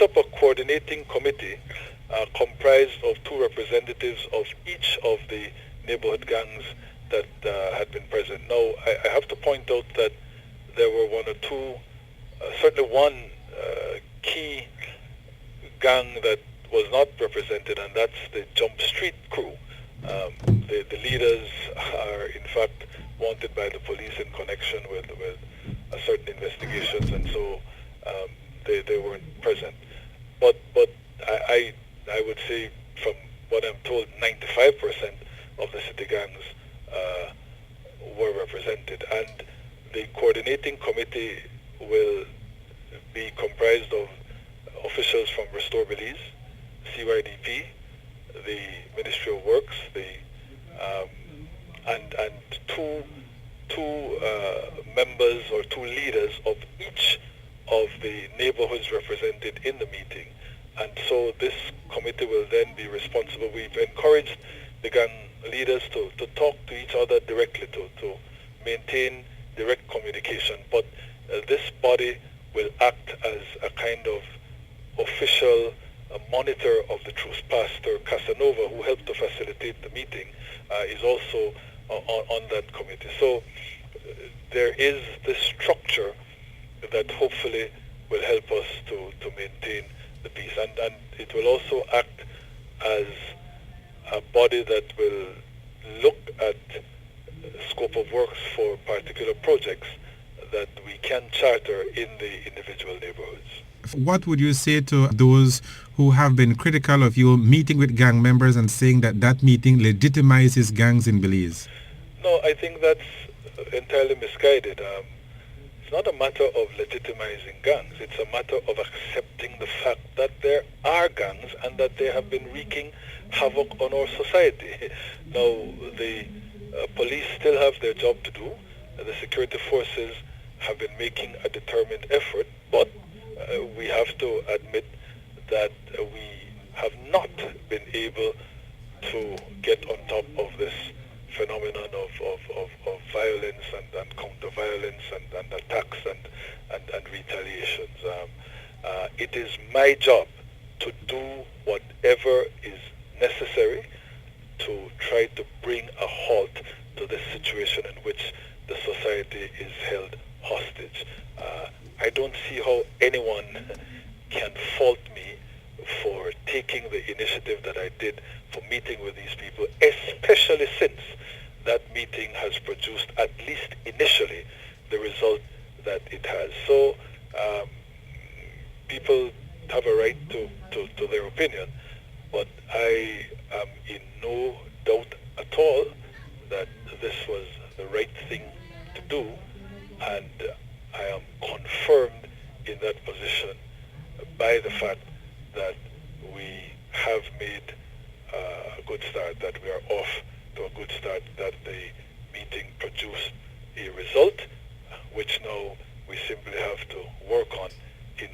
up a coordinating committee comprised of 2 representatives of each of the neighborhood gangs that had been present. Now, I have to point out that there were 1 or 2, certainly one key gang that was not represented, and that's the Jump Street crew. The leaders are, in fact, wanted by the police in connection with certain investigations, and so they weren't present. But I would say, from what I'm told, 95% of the city gangs were represented, and the coordinating committee will be comprised of officials from Restore Belize, CYDP, the Ministry of Works, and two members or 2 leaders of each of the neighborhoods represented in the meeting. And so this committee will then be responsible. We've encouraged the gang leaders to talk to each other directly, to maintain direct communication. But this body will act as a kind of official monitor of the TRUCE. Pastor Casanova, who helped to facilitate the meeting, is also on that committee. So there is this structure that hopefully will help us to maintain the peace. And it will also act as a body that will look at scope of works for particular projects that we can charter in the individual neighborhoods. What would you say to those who have been critical of you meeting with gang members and saying that meeting legitimizes gangs in Belize? No, I think that's entirely misguided. It's not a matter of legitimizing gangs. It's a matter of accepting the fact that there are gangs and that they have been wreaking havoc on our society. Now, the police still have their job to do. The security forces have been making a determined effort, but we have to admit that we have not been able to get on top of this phenomenon of violence and counter-violence and attacks and retaliations. It is my job to do whatever is necessary to try to bring a halt to this situation in which the society is held hostage. I don't see how anyone can fault me for taking the initiative that I did for meeting with these people, especially since that meeting has produced, at least initially, the result that it has. So people have a right to their opinion, but I am in no doubt at all that this was the right thing to do, and I am confirmed in that position by the fact that we have made a good start, that we are off to a good start, that the meeting produced a result, which now we simply have to work on in